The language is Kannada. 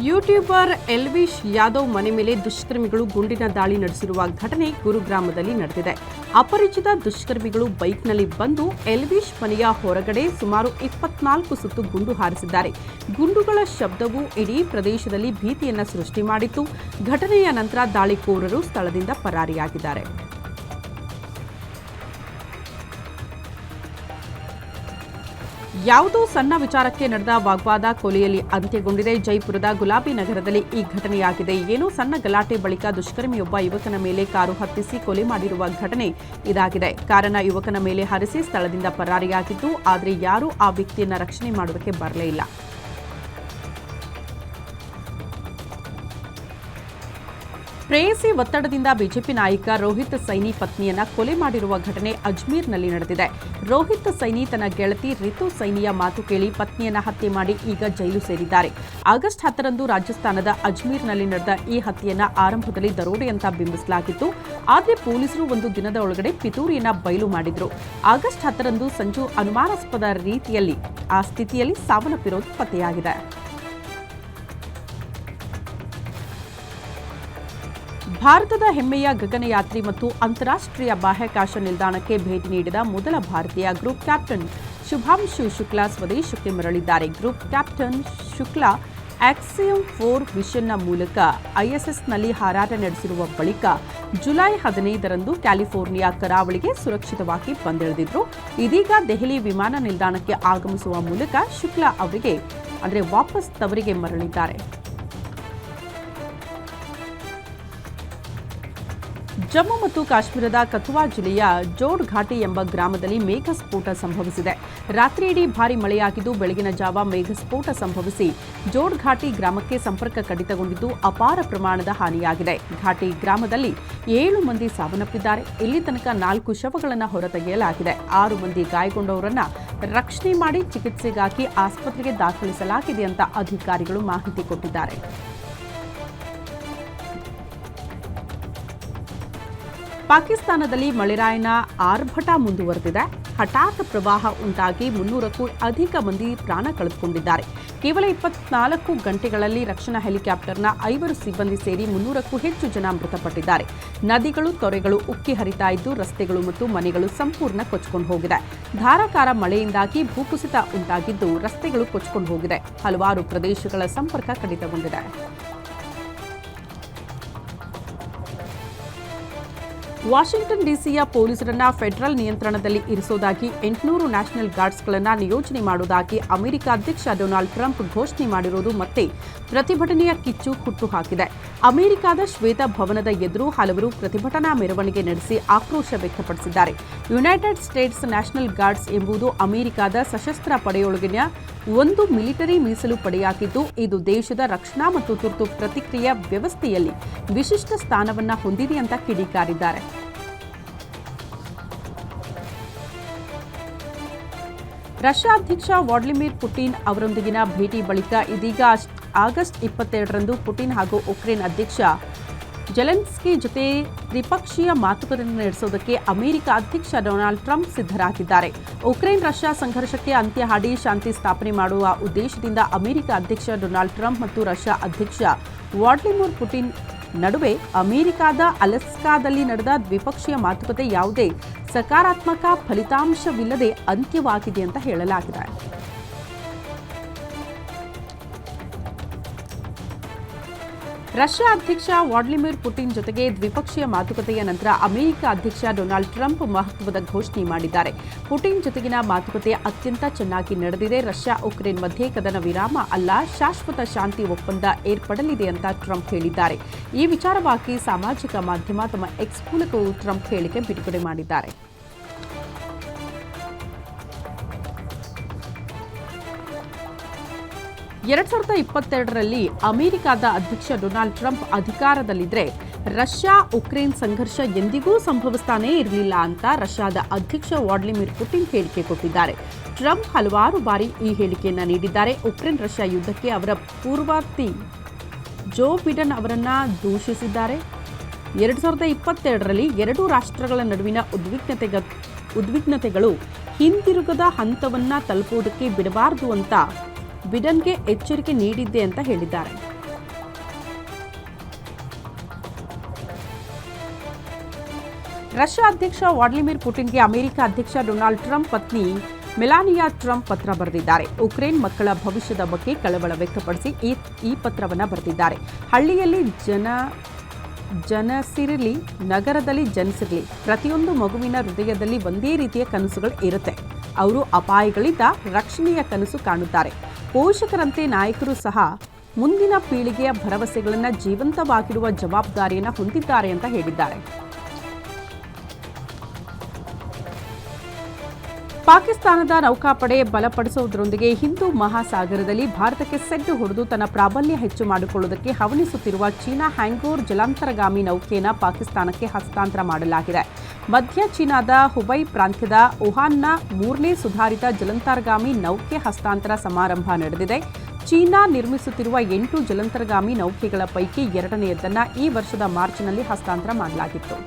ಯೂಟ್ಯೂಬರ್ ಎಲ್ವಿಶ್ ಯಾದವ್ ಮನೆ ಮೇಲೆ ದುಷ್ಕರ್ಮಿಗಳು ಗುಂಡಿನ ದಾಳಿ ನಡೆಸಿರುವ ಘಟನೆ ಗುರುಗ್ರಾಮದಲ್ಲಿ ನಡೆದಿದೆ. ಅಪರಿಚಿತ ದುಷ್ಕರ್ಮಿಗಳು ಬೈಕ್ನಲ್ಲಿ ಬಂದು ಎಲ್ವಿಶ್ ಮನೆಯ ಹೊರಗಡೆ ಸುಮಾರು 24 ಸುತ್ತು ಗುಂಡು ಹಾರಿಸಿದ್ದಾರೆ. ಗುಂಡುಗಳ ಶಬ್ದವು ಇಡೀ ಪ್ರದೇಶದಲ್ಲಿ ಭೀತಿಯನ್ನ ಸೃಷ್ಟಿ ಮಾಡಿತ್ತು. ಘಟನೆಯ ನಂತರ ದಾಳಿಕೋರರು ಸ್ಥಳದಿಂದ ಪರಾರಿಯಾಗಿದ್ದಾರೆ. ಯಾವುದೋ ಸಣ್ಣ ವಿಚಾರಕ್ಕೆ ನಡೆದ ವಾಗ್ವಾದ ಕೊಲೆಯಲ್ಲಿ ಅಂತ್ಯಗೊಂಡಿದೆ. ಜೈಪುರದ ಗುಲಾಬಿ ನಗರದಲ್ಲಿ ಈ ಘಟನೆಯಾಗಿದೆ. ಏನೋ ಸಣ್ಣ ಗಲಾಟೆ ಬಳಿಕ ದುಷ್ಕರ್ಮಿಯೊಬ್ಬ ಯುವಕನ ಮೇಲೆ ಕಾರು ಹತ್ತಿಸಿ ಕೊಲೆ ಮಾಡಿರುವ ಘಟನೆ ಇದಾಗಿದೆ. ಕಾರನ್ನ ಯುವಕನ ಮೇಲೆ ಹರಿಸಿ ಸ್ಥಳದಿಂದ ಪರಾರಿಯಾಗಿದ್ದು, ಆದರೆ ಯಾರೂ ಆ ವ್ಯಕ್ತಿಯನ್ನ ರಕ್ಷಣೆ ಮಾಡೋದಕ್ಕೆ ಬರಲೇ ಇಲ್ಲ. ಪ್ರೇಯಸಿ ಒತ್ತಡದಿಂದ ಬಿಜೆಪಿ ನಾಯಕ ರೋಹಿತ್ ಸೈನಿ ಪತ್ನಿಯನ್ನ ಕೊಲೆ ಮಾಡಿರುವ ಘಟನೆ ಅಜ್ಮೀರ್ನಲ್ಲಿ ನಡೆದಿದೆ. ರೋಹಿತ್ ಸೈನಿ ತನ್ನ ಗೆಳತಿ ರಿತು ಸೈನಿಯ ಮಾತು ಕೇಳಿ ಪತ್ನಿಯನ್ನ ಹತ್ಯೆ ಮಾಡಿ ಈಗ ಜೈಲು ಸೇರಿದ್ದಾರೆ. ಆಗಸ್ಟ್ 10ರಂದು ರಾಜಸ್ಥಾನದ ಅಜ್ಮೀರ್ನಲ್ಲಿ ನಡೆದ ಈ ಹತ್ಯೆಯನ್ನ ಆರಂಭದಲ್ಲಿ ದರೋಡೆ ಅಂತ ಬಿಂಬಿಸಲಾಗಿತ್ತು. ಆದರೆ ಪೊಲೀಸರು ಒಂದು ದಿನದ ಒಳಗಡೆ ಪಿತೂರಿಯನ್ನ ಬಯಲು ಮಾಡಿದ್ರು. ಆಗಸ್ಟ್ 10ರಂದು ಸಂಜು ಅನುಮಾನಾಸ್ಪದ ರೀತಿಯಲ್ಲಿ ಆ ಸ್ಥಿತಿಯಲ್ಲಿ ಸಾವನ್ನಪ್ಪಿರೋದು ಪತ್ತೆಯಾಗಿದೆ. ಭಾರತದ ಹೆಮ್ಮೆಯ ಗಗನಯಾತ್ರಿ ಮತ್ತು ಅಂತಾರಾಷ್ಟ್ರೀಯ ಬಾಹ್ಯಾಕಾಶ ನಿಲ್ದಾಣಕ್ಕೆ ಭೇಟಿ ನೀಡಿದ ಮೊದಲ ಭಾರತೀಯ ಗ್ರೂಪ್ ಕ್ಯಾಪ್ಟನ್ ಶುಭಾಂಶು ಶುಕ್ಲಾ ಸ್ವದೇಶಕ್ಕೆ ಮರಳಿದ್ದಾರೆ. ಗ್ರೂಪ್ ಕ್ಯಾಪ್ಟನ್ ಶುಕ್ಲಾ ಆಕ್ಸಿಯಮ್ 4 ಮಿಷನ್ನ ಮೂಲಕ ಐಎಸ್ಎಸ್ನಲ್ಲಿ ಹಾರಾಟ ನಡೆಸಿರುವ ಬಳಿಕ ಜುಲೈ 15ರಂದು ಕ್ಯಾಲಿಫೋರ್ನಿಯಾ ಕರಾವಳಿಗೆ ಸುರಕ್ಷಿತವಾಗಿ ಬಂದಿಳಿದಿದ್ರು. ಇದೀಗ ದೆಹಲಿ ವಿಮಾನ ನಿಲ್ದಾಣಕ್ಕೆ ಆಗಮಿಸುವ ಮೂಲಕ ಶುಕ್ಲಾ ಅವರಿಗೆ ವಾಪಸ್ ತವರಿಗೆ ಮರಳಿದ್ದಾರೆ. ಜಮ್ಮು ಮತ್ತು ಕಾಶ್ಮೀರದ ಕಥುವಾ ಜಿಲ್ಲೆಯ ಜೋಡ್ ಘಾಟಿ ಎಂಬ ಗ್ರಾಮದಲ್ಲಿ ಮೇಘಸ್ಫೋಟ ಸಂಭವಿಸಿದೆ. ರಾತ್ರಿಯಿಡೀ ಭಾರೀ ಮಳೆಯಾಗಿದ್ದು, ಬೆಳಗಿನ ಜಾವ ಮೇಘಸ್ಫೋಟ ಸಂಭವಿಸಿ ಜೋಡ್ ಘಾಟಿ ಗ್ರಾಮಕ್ಕೆ ಸಂಪರ್ಕ ಕಡಿತಗೊಂಡಿದ್ದು, ಅಪಾರ ಪ್ರಮಾಣದ ಹಾನಿಯಾಗಿದೆ. ಘಾಟಿ ಗ್ರಾಮದಲ್ಲಿ 7 ಮಂದಿ ಸಾವನ್ನಪ್ಪಿದ್ದಾರೆ. ಇಲ್ಲಿ ತನಕ 4 ಶವಗಳನ್ನು ಹೊರತೆಗೆಯಲಾಗಿದೆ. 6 ಮಂದಿ ಗಾಯಗೊಂಡವರನ್ನ ರಕ್ಷಣೆ ಮಾಡಿ ಚಿಕಿತ್ಸೆಗಾಗಿ ಆಸ್ಪತ್ರೆಗೆ ದಾಖಲಿಸಲಾಗಿದೆ ಅಂತ ಅಧಿಕಾರಿಗಳು ಮಾಹಿತಿ ಕೊಟ್ಟಿದ್ದಾರೆ. ಪಾಕಿಸ್ತಾನದಲ್ಲಿ ಮಳೆರಾಯನ ಆರ್ಭಟ ಮುಂದುವರೆದಿದೆ. ಹಠಾತ್ ಪ್ರವಾಹ ಉಂಟಾಗಿ 300ಕ್ಕೂ ಅಧಿಕ ಮಂದಿ ಪ್ರಾಣ ಕಳೆದುಕೊಂಡಿದ್ದಾರೆ. ಕೇವಲ 24 ಗಂಟೆಗಳಲ್ಲಿ ರಕ್ಷಣಾ ಹೆಲಿಕಾಪ್ಟರ್ನ 5 ಸಿಬ್ಬಂದಿ ಸೇರಿ 300ಕ್ಕೂ ಹೆಚ್ಚು ಜನ ಮೃತಪಟ್ಟಿದ್ದಾರೆ. ನದಿಗಳು, ತೊರೆಗಳು ಉಕ್ಕಿ ಹರಿತಾ ಇದ್ದು, ರಸ್ತೆಗಳು ಮತ್ತು ಮನೆಗಳು ಸಂಪೂರ್ಣ ಕೊಚ್ಚಿಕೊಂಡು ಹೋಗಿದೆ. ಧಾರಾಕಾರ ಮಳೆಯಿಂದಾಗಿ ಭೂಕುಸಿತ ಉಂಟಾಗಿದ್ದು, ರಸ್ತೆಗಳು ಕೊಚ್ಚಿಕೊಂಡು ಹೋಗಿದೆ. ಹಲವಾರು ಪ್ರದೇಶಗಳ ಸಂಪರ್ಕ ಕಡಿತಗೊಂಡಿದೆ. ವಾಷಿಂಗ್ಟನ್ ಡಿಸಿಯ ಪೊಲೀಸರನ್ನ ಫೆಡರಲ್ ನಿಯಂತ್ರಣದಲ್ಲಿ ಇರಿಸುವುದಾಗಿ 800 ನ್ಯಾಷನಲ್ ಗಾರ್ಡ್ಸ್ಗಳನ್ನು ನಿಯೋಜನೆ ಮಾಡುವುದಾಗಿ ಅಮೆರಿಕ ಅಧ್ಯಕ್ಷ ಡೊನಾಲ್ಡ್ ಟ್ರಂಪ್ ಘೋಷಣೆ ಮಾಡಿರುವುದು ಮತ್ತೆ ಪ್ರತಿಭಟನೆಯ ಕಿಚ್ಚು ಹುಟ್ಟುಹಾಕಿದೆ. ಅಮೆರಿಕದ ಶ್ವೇತ ಭವನದ ಎದುರು ಹಲವರು ಪ್ರತಿಭಟನಾ ಮೆರವಣಿಗೆ ನಡೆಸಿ ಆಕ್ರೋಶ ವ್ಯಕ್ತಪಡಿಸಿದ್ದಾರೆ. ಯುನೈಟೆಡ್ ಸ್ಟೇಟ್ಸ್ ನ್ಯಾಷನಲ್ ಗಾರ್ಡ್ಸ್ ಎಂಬುದು ಅಮೆರಿಕದ ಸಶಸ್ತ್ರ ಪಡೆಯೊಳಗಿನ ಒಂದು ಮಿಲಿಟರಿ ಮೀಸಲು ಪಡೆಯಾಗಿದ್ದು, ಇದು ದೇಶದ ರಕ್ಷಣಾ ಮತ್ತು ತುರ್ತು ಪ್ರತಿಕ್ರಿಯೆ ವ್ಯವಸ್ಥೆಯಲ್ಲಿ ವಿಶಿಷ್ಟ ಸ್ಥಾನವನ್ನು ಹೊಂದಿದೆ ಅಂತ ಕಿಡಿಕಾರಿದ್ದಾರೆ. ರಷ್ಯಾ ಅಧ್ಯಕ್ಷ ವ್ಲಾಡಿಮಿರ್ ಪುಟಿನ್ ಅವರೊಂದಿಗಿನ ಭೇಟಿ ಬಳಿಕ ಇದೀಗ ಆಗಸ್ಟ್ 22ರಂದು ಪುಟಿನ್ ಹಾಗೂ ಉಕ್ರೇನ್ ಅಧ್ಯಕ್ಷ ಜೆಲೆನ್ಸ್ಕಿ ಜೊತೆ ತ್ರಿಪಕ್ಷೀಯ ಮಾತುಕತೆ ನಡೆಸುವುದಕ್ಕೆ ಅಮೆರಿಕ ಅಧ್ಯಕ್ಷ ಡೊನಾಲ್ಡ್ ಟ್ರಂಪ್ ಸಿದ್ಧರಾಗಿದ್ದಾರೆ. ಉಕ್ರೇನ್ ರಷ್ಯಾ ಸಂಘರ್ಷಕ್ಕೆ ಅಂತ್ಯ ಹಾಡಿ ಶಾಂತಿ ಸ್ಥಾಪನೆ ಮಾಡುವ ಉದ್ದೇಶದಿಂದ ಅಮೆರಿಕ ಅಧ್ಯಕ್ಷ ಡೊನಾಲ್ಡ್ ಟ್ರಂಪ್ ಮತ್ತು ರಷ್ಯಾ ಅಧ್ಯಕ್ಷ ವ್ಲಾಡಿಮಿರ್ ಪುಟಿನ್ ನಡುವೆ ಅಮೆರಿಕದ ಅಲಾಸ್ಕಾದಲ್ಲಿ ನಡೆದ ದ್ವಿಪಕ್ಷೀಯ ಮಾತುಕತೆ ಯಾವುದೇ ಸಕಾರಾತ್ಮಕ ಫಲಿತಾಂಶವಿಲ್ಲದೆ ಅಂತ್ಯವಾಗಿದೆ ಅಂತ ಹೇಳಲಾಗಿದೆ. ರಷ್ಯಾ ಅಧ್ಯಕ್ಷ ವ್ಲಾಡಿಮಿರ್ ಪುಟಿನ್ ಜೊತೆಗೆ ದ್ವಿಪಕ್ಷೀಯ ಮಾತುಕತೆಯ ನಂತರ ಅಮೆರಿಕ ಅಧ್ಯಕ್ಷ ಡೊನಾಲ್ಡ್ ಟ್ರಂಪ್ ಮಹತ್ವದ ಘೋಷಣೆ ಮಾಡಿದ್ದಾರೆ. ಪುಟಿನ್ ಜೊತೆಗಿನ ಮಾತುಕತೆ ಅತ್ಯಂತ ಚೆನ್ನಾಗಿ ನಡೆದಿದೆ. ರಷ್ಯಾ ಉಕ್ರೇನ್ ಮಧ್ಯೆ ಕದನ ವಿರಾಮ ಅಲ್ಲ, ಶಾಶ್ವತ ಶಾಂತಿ ಒಪ್ಪಂದ ಏರ್ಪಡಲಿದೆ ಅಂತ ಟ್ರಂಪ್ ಹೇಳಿದ್ದಾರೆ. ಈ ವಿಚಾರವಾಗಿ ಸಾಮಾಜಿಕ ಮಾಧ್ಯಮ ತಮ್ಮ ಎಕ್ಸ್ ಮೂಲಕವೂ ಟ್ರಂಪ್ ಹೇಳಿಕೆ ಬಿಡುಗಡೆ ಮಾಡಿದ್ದಾರೆ. 2022ರಲ್ಲಿ ಅಮೆರಿಕದ ಅಧ್ಯಕ್ಷ ಡೊನಾಲ್ಡ್ ಟ್ರಂಪ್ ಅಧಿಕಾರದಲ್ಲಿದ್ದರೆ ರಷ್ಯಾ ಉಕ್ರೇನ್ ಸಂಘರ್ಷ ಎಂದಿಗೂ ಸಂಭವಿಸ್ತಾನೇ ಇರಲಿಲ್ಲ ಅಂತ ರಷ್ಯಾದ ಅಧ್ಯಕ್ಷ ವ್ಲಾಡಿಮಿರ್ ಪುಟಿನ್ ಹೇಳಿಕೆ ಕೊಟ್ಟಿದ್ದಾರೆ. ಟ್ರಂಪ್ ಹಲವಾರು ಬಾರಿ ಈ ಹೇಳಿಕೆಯನ್ನು ನೀಡಿದ್ದಾರೆ. ಉಕ್ರೇನ್ ರಷ್ಯಾ ಯುದ್ಧಕ್ಕೆ ಅವರ ಪೂರ್ವವರ್ತಿ ಜೋ ಬಿಡೆನ್ ಅವರನ್ನ ದೂಷಿಸಿದ್ದಾರೆ. 2022ರಲ್ಲಿ ಎರಡೂ ರಾಷ್ಟ್ರಗಳ ನಡುವಿನ ಉದ್ವಿಗ್ನತೆಗಳು ಹಿಂದಿರುಗದ ಹಂತವನ್ನ ತಲುಪುವುದಕ್ಕೆ ಬಿಡಬಾರದು ಅಂತ ಬಿಡೆನ್ಗೆ ಎಚ್ಚರಿಕೆ ನೀಡಿದ್ದೆ ಅಂತ ಹೇಳಿದ್ದಾರೆ. ರಷ್ಯಾ ಅಧ್ಯಕ್ಷ ವ್ಲಾಡಿಮಿರ್ ಪುಟಿನ್ಗೆ ಅಮೆರಿಕ ಅಧ್ಯಕ್ಷ ಡೊನಾಲ್ಡ್ ಟ್ರಂಪ್ ಪತ್ನಿ ಮೆಲಾನಿಯಾ ಟ್ರಂಪ್ ಪತ್ರ ಬರೆದಿದ್ದಾರೆ. ಉಕ್ರೇನ್ ಮಕ್ಕಳ ಭವಿಷ್ಯದ ಬಗ್ಗೆ ಕಳವಳ ವ್ಯಕ್ತಪಡಿಸಿ ಈ ಪತ್ರವನ್ನು ಬರೆದಿದ್ದಾರೆ. ಹಳ್ಳಿಯಲ್ಲಿ ಜನಸಿರಲಿ, ನಗರದಲ್ಲಿ ಜನಿಸಿರಲಿ, ಪ್ರತಿಯೊಂದು ಮಗುವಿನ ಹೃದಯದಲ್ಲಿ ಒಂದೇ ರೀತಿಯ ಕನಸುಗಳು ಇರುತ್ತೆ. ಅವರು ಅಪಾಯಗಳಿಂದ ರಕ್ಷಣೆಯ ಕನಸು ಕಾಣುತ್ತಾರೆ. ಪೋಷಕರಂತೆ ನಾಯಕರು ಸಹ ಮುಂದಿನ ಪೀಳಿಗೆಯ ಭರವಸೆಗಳನ್ನು ಜೀವಂತವಾಗಿಡುವ ಜವಾಬ್ದಾರಿಯನ್ನು ಹೊಂದಿದ್ದಾರೆ ಅಂತ ಹೇಳಿದ್ದಾರೆ. ಪಾಕಿಸ್ತಾನದ ನೌಕಾಪಡೆ ಬಲಪಡಿಸುವುದರೊಂದಿಗೆ ಹಿಂದೂ ಮಹಾಸಾಗರದಲ್ಲಿ ಭಾರತಕ್ಕೆ ಸೆಡ್ಡು ಹೊಡೆದು ತನ್ನ ಪ್ರಾಬಲ್ಯ ಹೆಚ್ಚು ಮಾಡಿಕೊಳ್ಳುವುದಕ್ಕೆ ಹವಣಿಸುತ್ತಿರುವ ಚೀನಾ ಹ್ಯಾಂಗ್ಓರ್ ಜಲಾಂತರ್ಗಾಮಿ ನೌಕೆಯನ್ನು ಪಾಕಿಸ್ತಾನಕ್ಕೆ ಹಸ್ತಾಂತರ ಮಾಡಲಾಗಿದೆ. ಮಧ್ಯ ಚೀನಾದ ಹುಬೈ ಪ್ರಾಂತ್ಯದ ವುಹಾನ್ನ 3ನೇ ಸುಧಾರಿತ ಜಲಾಂತರ್ಗಾಮಿ ನೌಕೆ ಹಸ್ತಾಂತರ ಸಮಾರಂಭ ನಡೆದಿದೆ. ಚೀನಾ ನಿರ್ಮಿಸುತ್ತಿರುವ 8 ಜಲಾಂತರ್ಗಾಮಿ ನೌಕೆಗಳ ಪೈಕಿ 2ನೇಯದನ್ನು ಈ ವರ್ಷದ ಮಾರ್ಚ್ನಲ್ಲಿ ಹಸ್ತಾಂತರ ಮಾಡಲಾಗಿತ್ತು.